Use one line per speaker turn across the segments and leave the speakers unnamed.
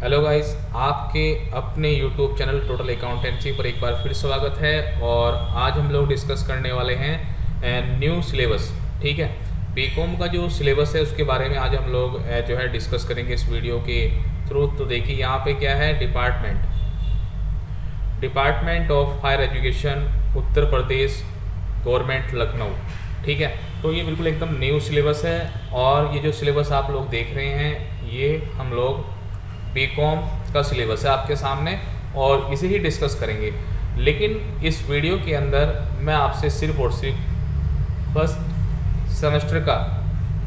Hello guys, आपके अपने YouTube channel total accountancy पर एक बार फिर स्वागत है। और आज हम लोग डिस्कस करने वाले हैं न्यू सिलेबस। ठीक है, बीकॉम का जो सिलेबस है उसके बारे में आज हम लोग जो है डिस्कस करेंगे इस वीडियो के थ्रू। तो देखिए यहाँ पे क्या है, department of higher education Uttar Pradesh government Lucknow. ठीक है, तो ये बिल्कुल एकदम न्यू सिलेबस है। और ये जो सिलेबस आप लोग देख रहे हैं ये हम लोग बीकॉम का सिलेबस है आपके सामने और इसे ही डिस्कस करेंगे। लेकिन इस वीडियो के अंदर मैं आपसे सिर्फ और सिर्फ फर्स्ट सेमेस्टर का,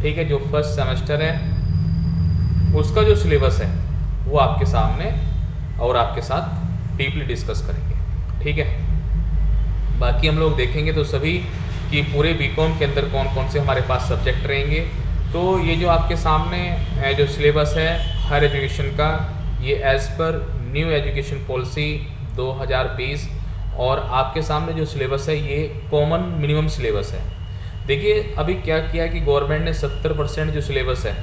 ठीक है, जो फर्स्ट सेमेस्टर है उसका जो सिलेबस है वो आपके सामने और आपके साथ डीपली डिस्कस करेंगे। ठीक है, बाकी हम लोग देखेंगे तो सभी कि पूरे बीकॉम के अंदर कौन कौन से हमारे पास सब्जेक्ट रहेंगे। तो ये जो आपके सामने जो सिलेबस है हायर एजुकेशन का, ये as per new education policy 2020 और आपके सामने जो सिलेबस है ये कॉमन मिनिमम सिलेबस है। देखिए अभी क्या किया कि गवर्नमेंट ने 70% जो सिलेबस है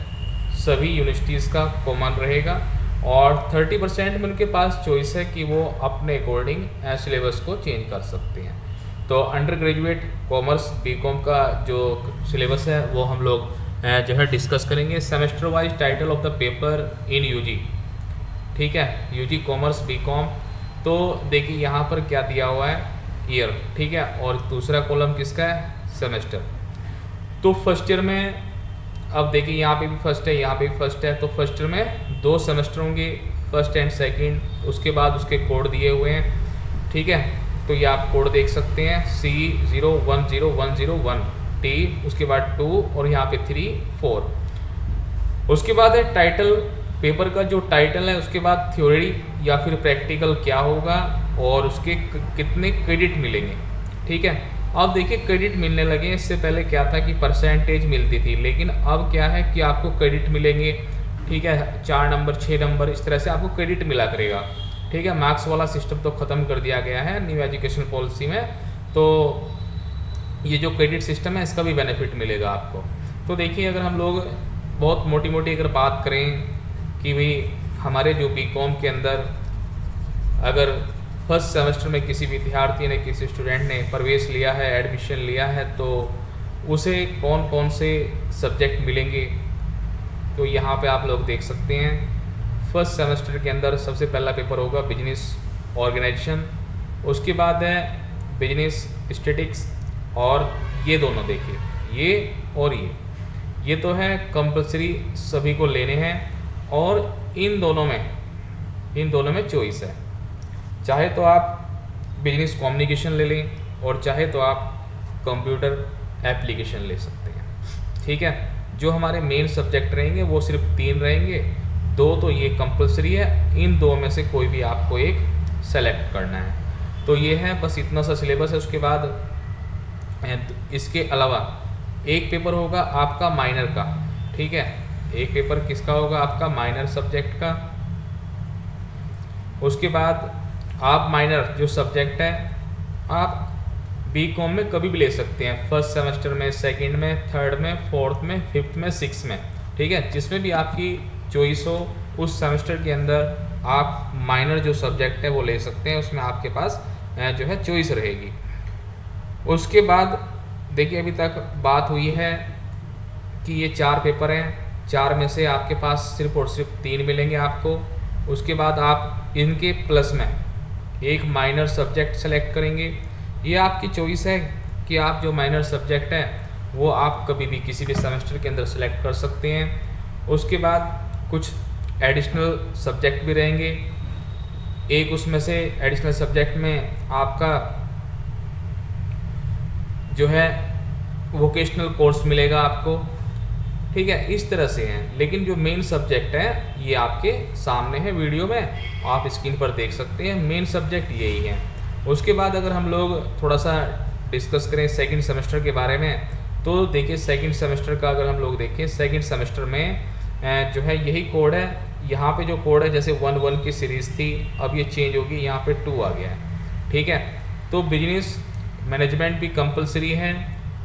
सभी यूनिवर्सिटीज़ का कॉमन रहेगा और 30% में उनके पास चॉइस है कि वो अपने अकॉर्डिंग सिलेबस को चेंज कर सकते हैं। तो अंडर ग्रेजुएट कॉमर्स बीकॉम का जो सिलेबस है वो हम लोग जो है डिस्कस करेंगे। Semester wise title of the paper in UG, ठीक है, यूजी कॉमर्स बीकॉम। तो देखिए यहाँ पर क्या दिया हुआ है, ईयर, ठीक है, और दूसरा कॉलम किसका है, सेमेस्टर। तो फर्स्ट ईयर में अब देखिए यहाँ पे भी फर्स्ट है, यहाँ पे भी फर्स्ट है। तो फर्स्ट ईयर में 2 सेमेस्टर होंगे, फर्स्ट एंड सेकंड। उसके बाद उसके कोड दिए हुए हैं, ठीक है। तो ये आप कोड देख सकते हैं C010101 T, उसके बाद 2 और यहाँ पे 3 4। उसके बाद है टाइटल, पेपर का जो टाइटल है, उसके बाद थ्योरी या फिर प्रैक्टिकल क्या होगा और उसके कितने क्रेडिट मिलेंगे। ठीक है, अब देखिए क्रेडिट मिलने लगे। इससे पहले क्या था कि परसेंटेज मिलती थी, लेकिन अब क्या है कि आपको क्रेडिट मिलेंगे। ठीक है, 4 नंबर 6 नंबर इस तरह से आपको क्रेडिट मिला करेगा। ठीक है, मार्क्स वाला सिस्टम तो ख़त्म कर दिया गया है न्यू एजुकेशन पॉलिसी में। तो ये जो क्रेडिट सिस्टम है इसका भी बेनिफिट मिलेगा आपको। तो देखिए अगर हम लोग बहुत मोटी मोटी अगर बात करें कि भाई हमारे जो बीकॉम के अंदर अगर फर्स्ट सेमेस्टर में किसी विद्यार्थी ने, किसी स्टूडेंट ने प्रवेश लिया है, एडमिशन लिया है, तो उसे कौन कौन से सब्जेक्ट मिलेंगे तो यहाँ पे आप लोग देख सकते हैं। फर्स्ट सेमेस्टर के अंदर सबसे पहला पेपर होगा बिजनेस ऑर्गेनाइजेशन, उसके बाद है बिजनेस स्टैटिस्टिक्स। और ये दोनों देखिए, ये और ये तो है कंपलसरी, सभी को लेने हैं। और इन दोनों में चॉइस है, चाहे तो आप बिजनेस कम्युनिकेशन ले लें और चाहे तो आप कंप्यूटर एप्लीकेशन ले सकते हैं। ठीक है, जो हमारे मेन सब्जेक्ट रहेंगे वो सिर्फ 3 रहेंगे, 2 तो ये कंपलसरी है। इन 2 में से कोई भी आपको एक सेलेक्ट करना है। तो ये है, बस इतना सा सिलेबस है। उसके बाद इसके अलावा एक पेपर होगा आपका माइनर का। ठीक है, एक पेपर किसका होगा, आपका माइनर सब्जेक्ट का। उसके बाद आप माइनर जो सब्जेक्ट है आप बीकॉम में कभी भी ले सकते हैं, फर्स्ट सेमेस्टर में, सेकंड में, थर्ड में, फोर्थ में, फिफ्थ में, सिक्स में। ठीक है, जिसमें भी आपकी चॉइस हो उस सेमेस्टर के अंदर आप माइनर जो सब्जेक्ट है वो ले सकते हैं, उसमें आपके पास जो है चॉइस रहेगी। उसके बाद देखिए अभी तक बात हुई है कि ये 4 पेपर हैं, 4 में से आपके पास सिर्फ और सिर्फ 3 मिलेंगे आपको। उसके बाद आप इनके प्लस में एक माइनर सब्जेक्ट सेलेक्ट करेंगे। ये आपकी चॉइस है कि आप जो माइनर सब्जेक्ट है वो आप कभी भी किसी भी सेमेस्टर के अंदर सेलेक्ट कर सकते हैं। उसके बाद कुछ एडिशनल सब्जेक्ट भी रहेंगे। एक उसमें से एडिशनल सब्जेक्ट में आपका जो है वोकेशनल कोर्स मिलेगा आपको। ठीक है, इस तरह से हैं। लेकिन जो मेन सब्जेक्ट है ये आपके सामने है वीडियो में, आप स्क्रीन पर देख सकते हैं, मेन सब्जेक्ट यही है। उसके बाद अगर हम लोग थोड़ा सा डिस्कस करें सेकंड सेमेस्टर के बारे में, तो देखिए सेकंड सेमेस्टर का अगर हम लोग देखें, सेकंड सेमेस्टर में जो है यही कोड है। यहाँ पे जो कोड है जैसे 1 की सीरीज़ थी, अब ये चेंज होगी, यहाँ पे 2 आ गया है। ठीक है, तो बिजनेस मैनेजमेंट भी कंपलसरी है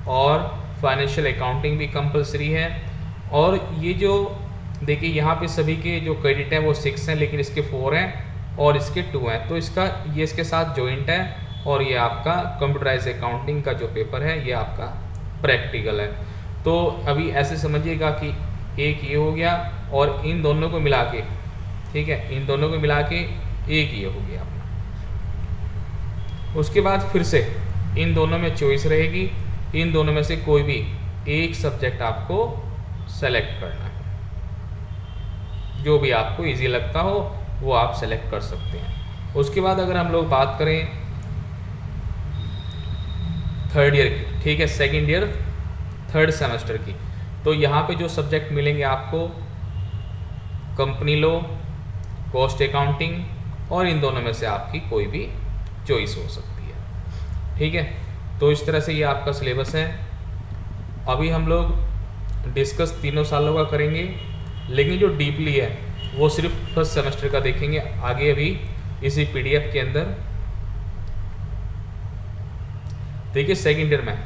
और फाइनेंशियल अकाउंटिंग भी कंपलसरी है। और ये जो देखिए यहाँ पे सभी के जो क्रेडिट है वो 6 हैं, लेकिन इसके 4 हैं और इसके 2 हैं, तो इसका ये इसके साथ जॉइंट है और ये आपका कंप्यूटराइज अकाउंटिंग का जो पेपर है ये आपका प्रैक्टिकल है। तो अभी ऐसे समझिएगा कि एक ये हो गया और इन दोनों को मिला के, ठीक है, इन दोनों को मिला के एक ये हो गया अपना। उसके बाद फिर से इन दोनों में चॉइस रहेगी, इन दोनों में से कोई भी एक सब्जेक्ट आपको सेलेक्ट करना है, जो भी आपको इजी लगता हो वो आप सेलेक्ट कर सकते हैं। उसके बाद अगर हम लोग बात करें थर्ड ईयर की, ठीक है, सेकेंड ईयर थर्ड सेमेस्टर की, तो यहाँ पे जो सब्जेक्ट मिलेंगे आपको कंपनी लॉ, कॉस्ट अकाउंटिंग और इन दोनों में से आपकी कोई भी चॉइस हो सकती है, ठीक है। तो इस तरह से ये आपका सिलेबस है। अभी हम लोग डिस्कस तीनों सालों का करेंगे, लेकिन जो डीपली है वो सिर्फ फर्स्ट सेमेस्टर का देखेंगे आगे अभी इसी पीडीएफ के अंदर। देखिए सेकेंड ईयर में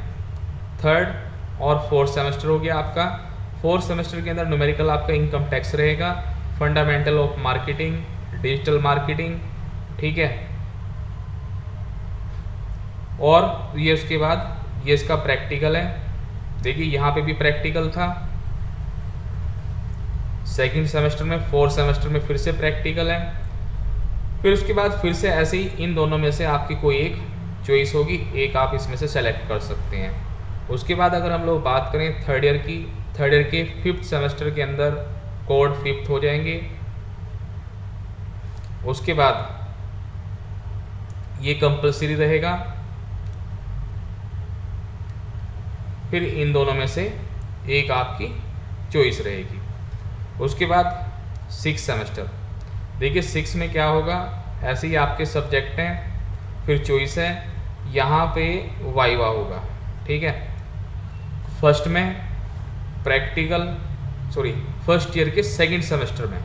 थर्ड और फोर्थ सेमेस्टर हो गया आपका। फोर्थ सेमेस्टर के अंदर न्यूमेरिकल आपका इनकम टैक्स रहेगा, fundamental of marketing, digital marketing, ठीक है, और ये उसके बाद ये इसका प्रैक्टिकल है। देखिए यहाँ पे भी प्रैक्टिकल था सेकंड सेमेस्टर में, फोर्थ सेमेस्टर में फिर से प्रैक्टिकल है। फिर उसके बाद फिर से ऐसे ही इन दोनों में से आपकी कोई एक चॉइस होगी, एक आप इसमें से सेलेक्ट कर सकते हैं। उसके बाद अगर हम लोग बात करें थर्ड ईयर की, थर्ड ईयर के फिफ्थ सेमेस्टर के अंदर कोड फिफ्थ हो जाएंगे। उसके बाद ये कंपलसरी रहेगा, फिर इन दोनों में से एक आपकी चॉइस रहेगी। उसके बाद सिक्स सेमेस्टर, देखिए सिक्स में क्या होगा, ऐसे ही आपके सब्जेक्ट हैं, फिर चॉइस है, यहाँ पे वाइवा होगा, ठीक है। फर्स्ट में प्रैक्टिकल, सॉरी फर्स्ट ईयर के सेकंड सेमेस्टर में,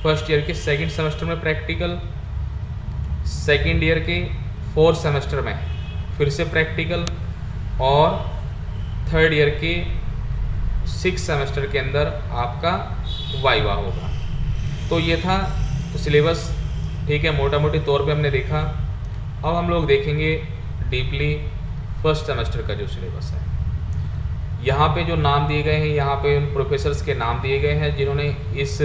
फर्स्ट ईयर के सेकंड सेमेस्टर में प्रैक्टिकल, सेकंड ईयर के फोर्थ सेमेस्टर में फिर से प्रैक्टिकल, और थर्ड ईयर के सिक्स सेमेस्टर के अंदर आपका वाइवा होगा। तो ये था सिलेबस, ठीक है, मोटा मोटी तौर पे हमने देखा। अब हम लोग देखेंगे डीपली फर्स्ट सेमेस्टर का जो सिलेबस है। यहाँ पे जो नाम दिए गए हैं, यहाँ पे उन प्रोफेसर्स के नाम दिए गए हैं जिन्होंने इस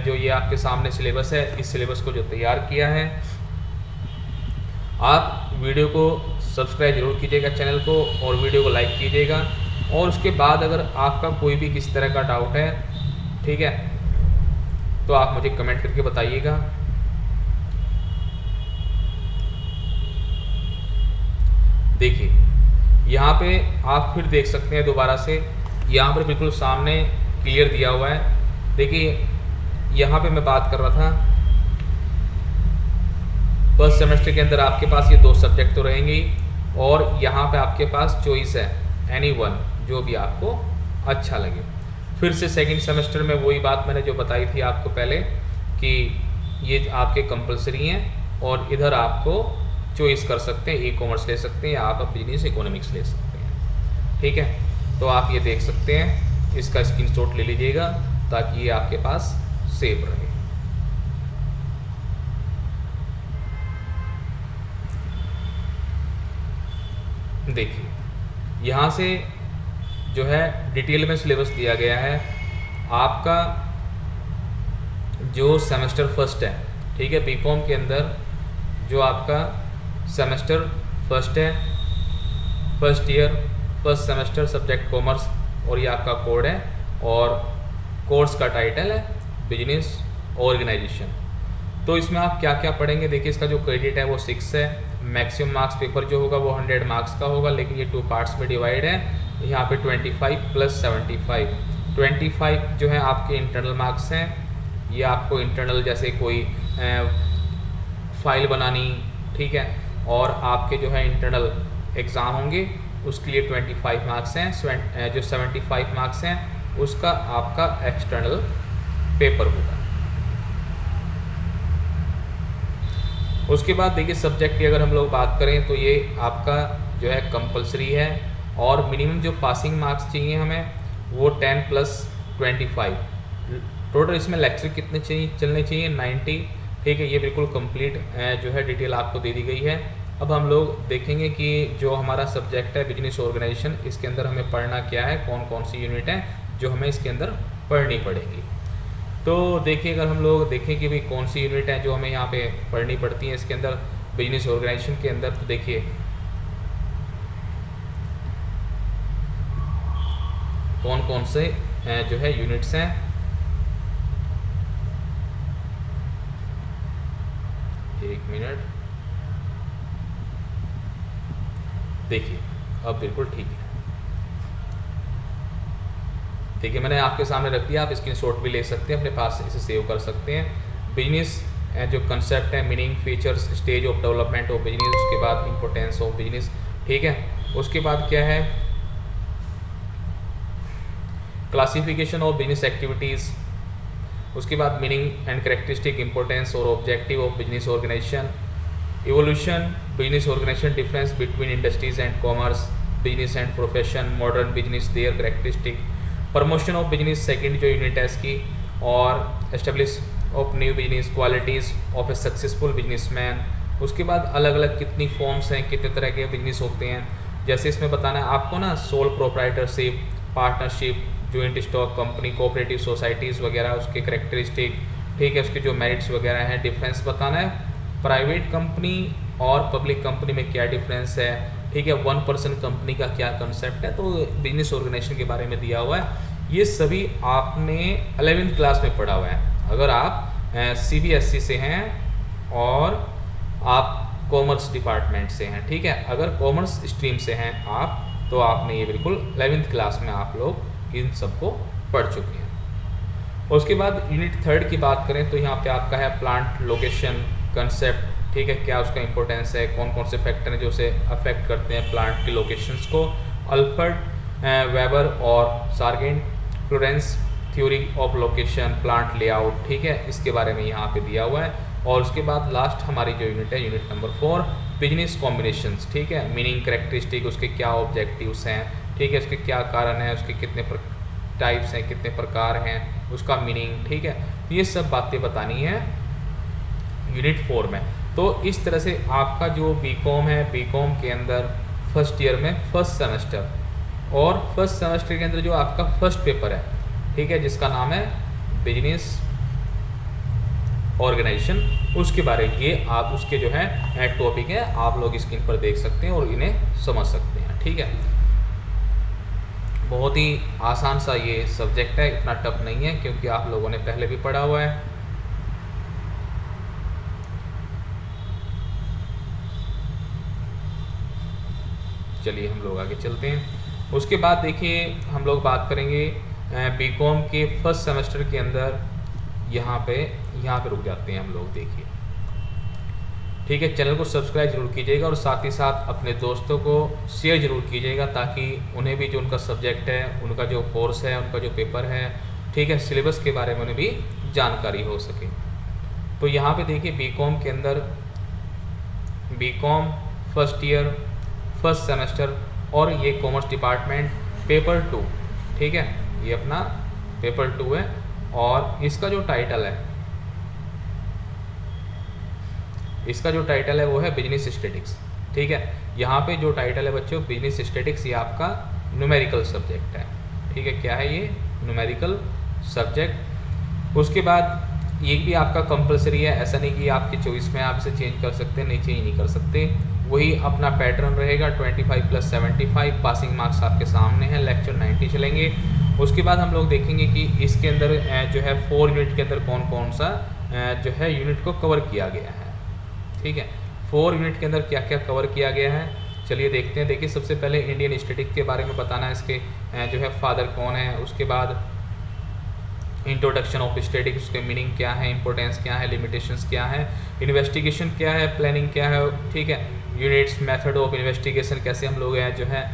जो ये आपके सामने सिलेबस है, इस सिलेबस को जो तैयार किया है। आप वीडियो को सब्सक्राइब जरूर कीजिएगा चैनल को, और वीडियो को लाइक कीजिएगा। और उसके बाद अगर आपका कोई भी किसी तरह का डाउट है, ठीक है, तो आप मुझे कमेंट करके बताइएगा। देखिए यहाँ पे आप फिर देख सकते हैं दोबारा से, यहाँ पर बिल्कुल सामने क्लियर दिया हुआ है। देखिए यहाँ पे मैं बात कर रहा था फर्स्ट सेमेस्टर के अंदर आपके पास ये दो सब्जेक्ट तो रहेंगे ही, और यहाँ पे आपके पास चॉइस है एनी वन, जो भी आपको अच्छा लगे। फिर से सेकंड सेमेस्टर में वही बात मैंने जो बताई थी आपको पहले कि ये आपके कंपलसरी हैं, और इधर आपको चॉइस कर सकते हैं, ई कॉमर्स ले सकते हैं या आप बिजनेस इकोनॉमिक्स ले सकते हैं, ठीक है। तो आप ये देख सकते हैं, इसका स्क्रीनशॉट ले लीजिएगा ताकि ये आपके पास सेव रहे। देखिए यहाँ से जो है डिटेल में सिलेबस दिया गया है। आपका जो सेमेस्टर फर्स्ट है, ठीक है, बीकॉम के अंदर जो आपका सेमेस्टर फर्स्ट है, first year first semester subject commerce, और ये आपका कोड है, और कोर्स का टाइटल है बिजनेस ऑर्गेनाइजेशन। तो इसमें आप क्या क्या पढ़ेंगे, देखिए इसका जो क्रेडिट है वो 6 है। मैक्सिमम मार्क्स पेपर जो होगा वो 100 मार्क्स का होगा, लेकिन ये 2 पार्ट्स में डिवाइड है। यहाँ पे 25 + 75, 25 जो है आपके इंटरनल मार्क्स हैं। ये आपको इंटरनल जैसे कोई फाइल बनानी, ठीक है, और आपके जो है इंटरनल एग्ज़ाम होंगे उसके लिए 25 मार्क्स हैं। जो 75 मार्क्स हैं उसका आपका एक्सटर्नल पेपर होगा। उसके बाद देखिए सब्जेक्ट की अगर हम लोग बात करें तो ये आपका जो है कंपलसरी है, और मिनिमम जो पासिंग मार्क्स चाहिए हमें वो 10 + 25, टोटल इसमें लेक्चर कितने चाहिए चलने चाहिए 90, ठीक है। ये बिल्कुल कंप्लीट जो है डिटेल आपको दे दी गई है। अब हम लोग देखेंगे कि जो हमारा सब्जेक्ट है बिजनेस ऑर्गेनाइजेशन, इसके अंदर हमें पढ़ना क्या है, कौन कौन सी यूनिट है जो हमें इसके अंदर पढ़नी पड़ेगी। तो देखिए, अगर हम लोग देखें कि भाई कौन सी यूनिट है जो हमें यहाँ पे पढ़नी पड़ती है इसके अंदर बिजनेस ऑर्गेनाइजेशन के अंदर, तो देखिए कौन कौन से जो है यूनिट्स हैं। एक मिनट, देखिए अब बिल्कुल ठीक है। ठीक है, मैंने आपके सामने रख दिया, आप स्क्रीनशॉट भी ले सकते हैं, अपने पास इसे सेव कर सकते हैं। बिजनेस जो कंसेप्ट है, meaning, features, stage of development of business, उसके बाद इंपॉर्टेंस ऑफ बिजनेस, ठीक है। उसके बाद क्या है, क्लासिफिकेशन ऑफ बिजनेस एक्टिविटीज़, उसके बाद मीनिंग एंड कैरेक्टरिस्टिक, इंपॉर्टेंस और objective of business organization, evolution business organization, difference between industries and commerce, business and profession, modern business, their characteristic, promotion of business, second जो unit है इसकी, और establish of new business, qualities of a successful businessman. उसके बाद अलग अलग कितनी forms हैं, कितने तरह के बिजनेस होते हैं, जैसे इसमें बताना है आपको ना, sole proprietorship, partnership, joint stock company, cooperative societies वगैरह, उसके करेक्टरिस्टिक, ठीक है, उसके जो मेरिट्स वगैरह हैं, डिफरेंस बताना है, प्राइवेट कंपनी और पब्लिक कंपनी में क्या डिफरेंस है, ठीक है, 1% कंपनी का क्या कंसेप्ट है, तो बिजनेस ऑर्गेनाइजेशन के बारे में दिया हुआ है। ये सभी आपने 11वीं क्लास में पढ़ा हुआ है। अगर आप CBSE से हैं और आप कॉमर्स डिपार्टमेंट से हैं, ठीक है, अगर कॉमर्स स्ट्रीम से हैं आप, तो आपने ये बिल्कुल 11वीं क्लास में आप लोग इन सबको पढ़ चुके हैं। उसके बाद यूनिट 3 की बात करें तो यहाँ पे आपका है प्लांट लोकेशन कंसेप्ट, ठीक है, क्या उसका इंपॉर्टेंस है, कौन कौन से फैक्टर हैं जो उसे अफेक्ट करते हैं प्लांट की लोकेशंस को, अल्फ्रेड वेबर और sergeant Florence theory of location, plant layout, ठीक है, इसके बारे में यहाँ पे दिया हुआ है। और उसके बाद लास्ट हमारी जो यूनिट है, यूनिट नंबर 4, बिजनेस कॉम्बिनेशंस, ठीक है, मीनिंग, कैरेक्टरिस्टिक, उसके क्या ऑब्जेक्टिव्स हैं, ठीक है, उसके क्या कारण हैं, उसके कितने टाइप्स हैं, कितने प्रकार हैं, उसका मीनिंग, ठीक है, तो ये सब बातें बतानी है यूनिट 4 में। तो इस तरह से आपका जो बीकॉम है, बीकॉम के अंदर फर्स्ट ईयर में फर्स्ट सेमेस्टर, और फर्स्ट सेमेस्टर के अंदर जो आपका फर्स्ट पेपर है, ठीक है, जिसका नाम है बिजनेस ऑर्गेनाइजेशन, उसके बारे में ये आप उसके जो है टॉपिक है, आप लोग स्क्रीन पर देख सकते हैं और इन्हें समझ सकते हैं, ठीक है। बहुत ही आसान सा ये सब्जेक्ट है, इतना टफ नहीं है, क्योंकि आप लोगों ने पहले भी पढ़ा हुआ है। चलिए हम लोग आगे चलते हैं। उसके बाद देखिए हम लोग बात करेंगे बीकॉम के फर्स्ट सेमेस्टर के अंदर, यहाँ पे रुक जाते हैं हम लोग, देखिए, ठीक है। चैनल को सब्सक्राइब जरूर कीजिएगा और साथ ही साथ अपने दोस्तों को शेयर जरूर कीजिएगा, ताकि उन्हें भी जो उनका सब्जेक्ट है, उनका जो कोर्स है, उनका जो पेपर है, ठीक है, सिलेबस के बारे में उन्हें भी जानकारी हो सके। तो यहाँ पे देखिए बीकॉम के अंदर, B Com first year first semester, और ये कॉमर्स डिपार्टमेंट पेपर 2, ठीक है, ये अपना पेपर 2 है, और इसका जो टाइटल है वो है बिजनेस स्टैटिक्स, ठीक है। यहाँ पे जो टाइटल है बच्चों बिजनेस स्टैटिक्स, ये आपका न्यूमेरिकल सब्जेक्ट है, ठीक है, क्या है ये, न्यूमेरिकल सब्जेक्ट। उसके बाद ये भी आपका कंपलसरी है, ऐसा नहीं कि आपकी चॉइस में आप इसे चेंज कर सकते हैं, नहीं चेंज नहीं कर सकते, वही अपना पैटर्न रहेगा, 25 + 75, पासिंग मार्क्स आपके सामने हैं, लेक्चर 90 चलेंगे। उसके बाद हम लोग देखेंगे कि इसके अंदर जो है 4 यूनिट के अंदर कौन कौन सा जो है यूनिट को कवर किया गया है, ठीक है, 4 यूनिट के अंदर क्या क्या कवर किया गया है, चलिए देखते हैं। देखिए सबसे पहले इंडियन स्टैटिस्टिक्स के बारे में बताना है, इसके जो है फादर कौन है, उसके बाद इंट्रोडक्शन ऑफ स्टैटिस्टिक्स, उसके मीनिंग क्या है, इंपॉर्टेंस क्या है, लिमिटेशंस क्या है, इन्वेस्टिगेशन क्या है, प्लानिंग क्या है, ठीक है, यूनिट्स, मेथड ऑफ इन्वेस्टिगेशन, कैसे हम लोग जो है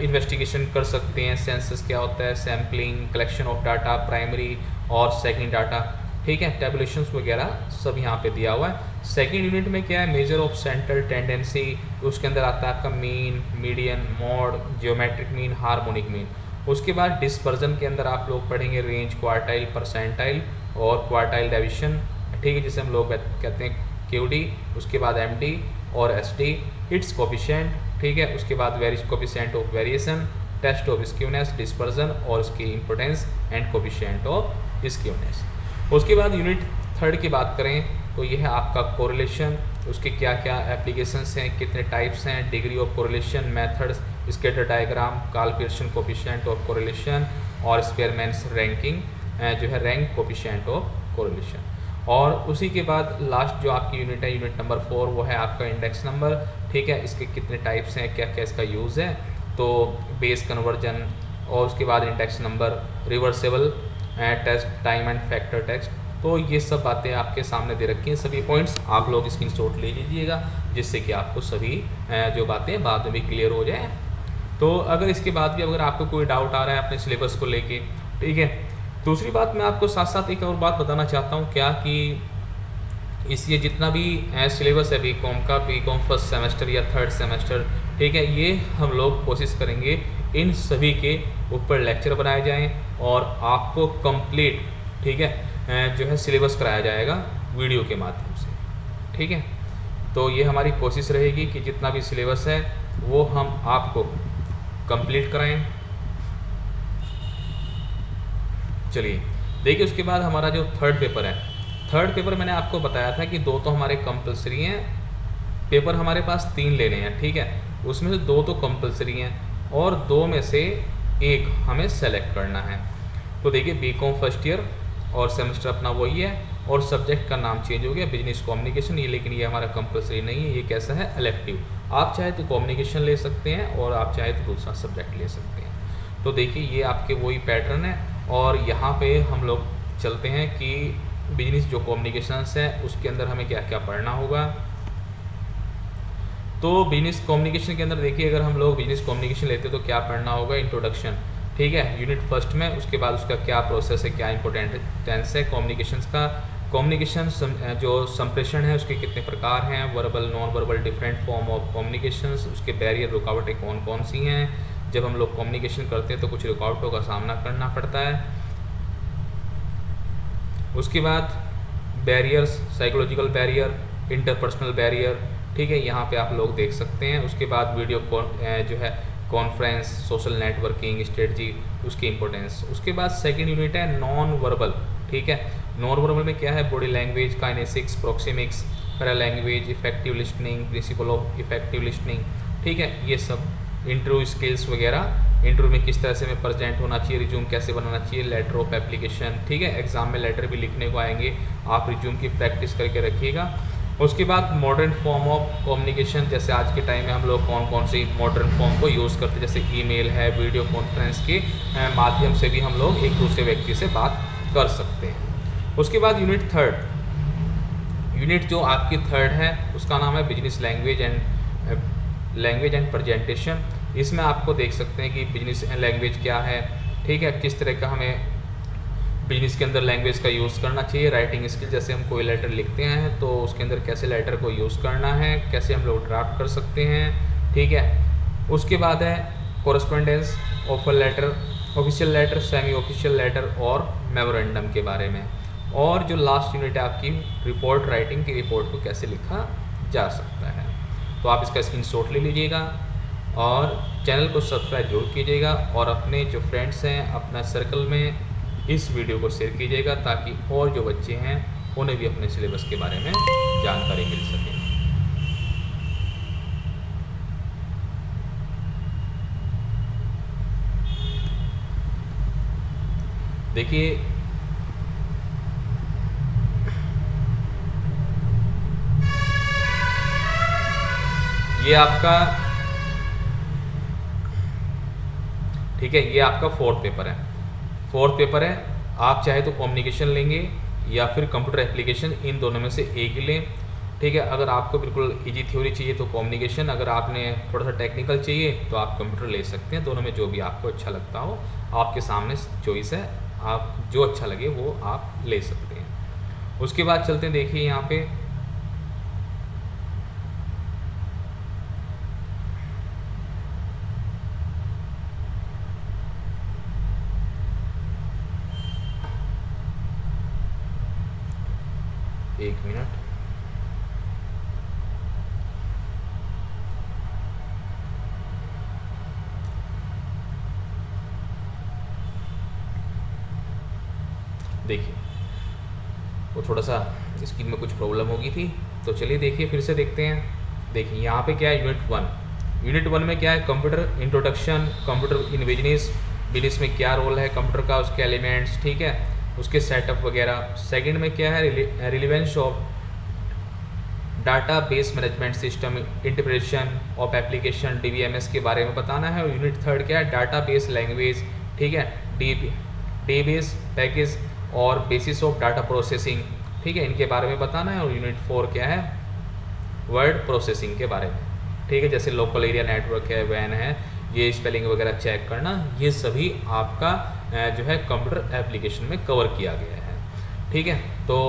इन्वेस्टिगेशन कर सकते हैं, सेंसस क्या होता है, sampling, collection of data, primary और सेकेंड डाटा, ठीक है, टेबुलेशंस वगैरह सब यहाँ पे दिया हुआ है। सेकेंड यूनिट में क्या है, मेजर ऑफ सेंट्रल टेंडेंसी, उसके अंदर आता है आपका mean, median, mod, geometric mean, harmonic mean. उसके बाद डिस्पर्जन के अंदर आप लोग पढ़ेंगे रेंज, क्वार्टाइल, परसेंटाइल और क्वार्टाइल डेविएशन, ठीक है, जिसे हम लोग कहते हैं क्यूडी। उसके बाद एमडी और एसडी, इट्स कोफिशिएंट, ठीक है। उसके बाद variation, coefficient of variation, test of skewness, dispersion और उसकी importance and coefficient of skewness. उसके बाद यूनिट 3 की बात करें तो यह है आपका कोरिलेशन, उसके क्या क्या एप्लीकेशंस हैं, कितने टाइप्स हैं, degree of correlation, methods, scatter diagram, Karl Pearson coefficient of correlation और स्पेयरमैन्स रैंकिंग जो है रैंक कोफिशिएंट ऑफ कोरिलेशन। और उसी के बाद लास्ट जो आपकी यूनिट है, यूनिट नंबर 4, वो है आपका इंडेक्स नंबर, ठीक है। इसके कितने टाइप्स हैं, क्या क्या इसका यूज़ है, तो बेस कन्वर्जन और उसके बाद index number, reversible test, time and factor test. तो ये सब बातें आपके सामने दे रखी हैं, सभी पॉइंट्स आप लोग स्क्रीनशॉट ले लीजिएगा, जिससे कि आपको सभी जो बातें बाद में भी क्लियर हो जाए। तो अगर इसके बाद भी अगर आपको कोई डाउट आ रहा है अपने सिलेबस को लेके, ठीक है। दूसरी बात मैं आपको साथ साथ एक और बात बताना चाहता हूँ, क्या कि इस ये जितना भी सिलेबस है बीकॉम का, बीकॉम फर्स्ट सेमेस्टर या थर्ड सेमेस्टर, ठीक है, ये हम लोग कोशिश करेंगे इन सभी के ऊपर लेक्चर बनाए जाएं और आपको कंप्लीट, ठीक है, जो है सिलेबस कराया जाएगा वीडियो के माध्यम से, ठीक है। तो ये हमारी कोशिश रहेगी कि जितना भी सिलेबस है वो हम आपको कंप्लीट कराएं। चलिए देखिए, उसके बाद हमारा जो थर्ड पेपर है, थर्ड पेपर मैंने आपको बताया था कि 2 तो हमारे कंपलसरी हैं, पेपर हमारे पास 3 लेने हैं, ठीक है। उसमें से 2 तो कंपलसरी हैं और 2 में से 1 हमें सेलेक्ट करना है। तो देखिए बीकॉम फर्स्ट ईयर और सेमेस्टर अपना वही है और सब्जेक्ट का नाम चेंज हो गया बिजनेस कम्युनिकेशन, ये लेकिन ये हमारा कंपलसरी नहीं है, ये कैसा है, इलेक्टिव। आप चाहे तो कम्युनिकेशन ले सकते हैं और आप चाहे तो दूसरा सब्जेक्ट ले सकते हैं। तो देखिए ये आपके वही पैटर्न है और यहाँ पे हम लोग चलते हैं कि बिजनेस जो कम्युनिकेशंस है उसके अंदर हमें क्या क्या पढ़ना होगा। तो बिजनेस कम्युनिकेशन के अंदर देखिए, अगर हम लोग बिजनेस कम्युनिकेशन लेते तो क्या पढ़ना होगा, इंट्रोडक्शन, ठीक है, यूनिट फर्स्ट में। उसके बाद उसका क्या प्रोसेस है, क्या इंपॉर्टेंस है कम्युनिकेशंस का, कम्युनिकेशन जो संप्रेषण है उसके कितने प्रकार हैं, verbal, non verbal, different form of communications, उसके बैरियर, रुकावटें कौन कौन सी हैं। जब हम लोग कम्युनिकेशन करते हैं तो कुछ रुकावटों का सामना करना पड़ता है। उसके बाद barriers, psychological barrier, interpersonal barrier, ठीक है, यहाँ पे आप लोग देख सकते हैं। उसके बाद वीडियो जो है कॉन्फ्रेंस, सोशल नेटवर्किंग स्ट्रेटजी, उसकी इंपॉर्टेंस। उसके बाद सेकंड यूनिट है नॉन वर्बल, ठीक है। नॉन वर्बल में क्या है, body language, kinesics, proxemics, para language, effective listening, principle of effective listening, ठीक है, ये सब इंटरव्यू स्किल्स वगैरह, इंटरव्यू में किस तरह से हमें प्रेजेंट होना चाहिए, रिज्यूम कैसे बनाना चाहिए, लेटर ऑफ एप्लीकेशन, ठीक है, एग्जाम में लेटर भी लिखने को आएंगे, आप रिज्यूम की प्रैक्टिस करके रखिएगा। उसके बाद मॉडर्न फॉर्म ऑफ कम्युनिकेशन, जैसे आज के टाइम में हम लोग कौन कौन सी मॉडर्न फॉर्म को यूज़ करते हैं, जैसे ईमेल है, वीडियो कॉन्फ्रेंस के माध्यम से भी हम लोग एक दूसरे व्यक्ति से बात कर सकते हैं। उसके बाद यूनिट थर्ड, यूनिट जो आपकी थर्ड है उसका नाम है बिजनेस लैंग्वेज एंड प्रेजेंटेशन। इसमें आपको देख सकते हैं कि बिजनेस लैंग्वेज क्या है, ठीक है, किस तरह का हमें बिजनेस के अंदर लैंग्वेज का यूज़ करना चाहिए, राइटिंग स्किल, जैसे हम कोई लेटर लिखते हैं तो उसके अंदर कैसे लेटर को यूज़ करना है, कैसे हम लोग ड्राफ्ट कर सकते हैं, ठीक है। उसके बाद है correspondence, offer letter, official letter, semi official letter और मेमोरेंडम के बारे में। और जो लास्ट यूनिट है आपकी रिपोर्ट राइटिंग की, रिपोर्ट को कैसे लिखा जा सकता है। तो आप इसका स्क्रीनशॉट ले लीजिएगा और चैनल को सब्सक्राइब जरूर कीजिएगा और अपने जो फ्रेंड्स हैं अपना सर्कल में इस वीडियो को शेयर कीजिएगा ताकि और जो बच्चे हैं उन्हें भी अपने सिलेबस के बारे में जानकारी मिल सके। देखिए ये आपका, ठीक है, ये आपका फोर्थ पेपर है। फोर्थ पेपर है, आप चाहे तो कम्युनिकेशन लेंगे या फिर कंप्यूटर एप्लीकेशन, इन दोनों में से एक ही लें, ठीक है। अगर आपको बिल्कुल इजी थ्योरी चाहिए तो कम्युनिकेशन, अगर आपने थोड़ा सा टेक्निकल चाहिए तो आप कंप्यूटर ले सकते हैं। दोनों में जो भी आपको अच्छा लगता हो, आपके सामने चॉइस है, आप जो अच्छा लगे वो आप ले सकते हैं। उसके बाद चलते हैं, देखिए यहाँ पे मिनट। देखिए वो थोड़ा सा स्क्रीन में कुछ प्रॉब्लम हो गई थी, तो चलिए देखिए फिर से देखते हैं। देखिए यहाँ पे क्या है, यूनिट वन में क्या है, computer introduction, computer in business, business में क्या रोल है कंप्यूटर का, उसके एलिमेंट्स, ठीक है, उसके सेटअप वगैरह। सेकंड में क्या है, relevance of data base management system, integration of application, DBMS के बारे में बताना है। और यूनिट थर्ड क्या है, डाटा बेस लैंग्वेज, ठीक है, डेटाबेस पैकेज और बेसिस ऑफ डाटा प्रोसेसिंग, ठीक है, इनके बारे में बताना है। और यूनिट 4 क्या है, वर्ड प्रोसेसिंग के बारे में, ठीक है, जैसे लोकल एरिया नेटवर्क है, वैन है, ये स्पेलिंग वगैरह चेक करना, ये सभी आपका जो है कंप्यूटर एप्लीकेशन में कवर किया गया है, ठीक है। तो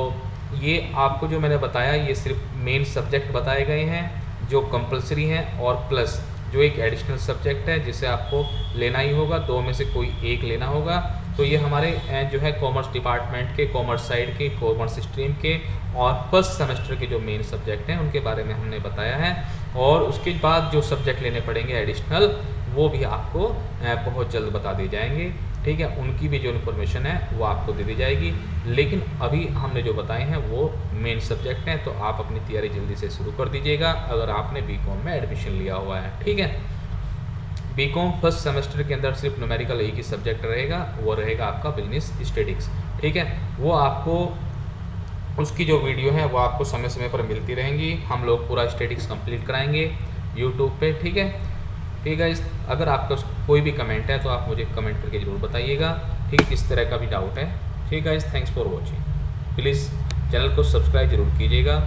ये आपको जो मैंने बताया ये सिर्फ मेन सब्जेक्ट बताए गए हैं जो कंपलसरी हैं, और प्लस जो एक एडिशनल सब्जेक्ट है जिसे आपको लेना ही होगा, दो में से कोई एक लेना होगा। तो ये हमारे जो है कॉमर्स डिपार्टमेंट के, कॉमर्स साइड के, कॉमर्स स्ट्रीम के और फर्स्ट सेमेस्टर के जो मेन सब्जेक्ट हैं उनके बारे में हमने बताया है। और उसके बाद जो सब्जेक्ट लेने पड़ेंगे एडिशनल, वो भी आपको बहुत जल्द बता दिए जाएंगे, ठीक है, उनकी भी जो इन्फॉर्मेशन है वो आपको दे दी जाएगी। लेकिन अभी हमने जो बताए हैं वो मेन सब्जेक्ट हैं, तो आप अपनी तैयारी जल्दी से शुरू कर दीजिएगा अगर आपने बीकॉम में एडमिशन लिया हुआ है, ठीक है। बीकॉम फर्स्ट सेमेस्टर के अंदर सिर्फ न्यूमेरिकल एक ही सब्जेक्ट रहेगा, वो रहेगा आपका बिजनेस स्टैटिस्टिक्स, ठीक है। वो आपको उसकी जो वीडियो है वो आपको समय समय पर मिलती रहेंगी, हम लोग पूरा स्टैटिस्टिक्स कंप्लीट कराएंगे यूट्यूब पे, ठीक है। ठीक है, अगर आपका कोई भी कमेंट है तो आप मुझे कमेंट करके ज़रूर बताइएगा, ठीक है, किस तरह का भी डाउट है, ठीक है। Thanks for watching, please channel को सब्सक्राइब जरूर कीजिएगा।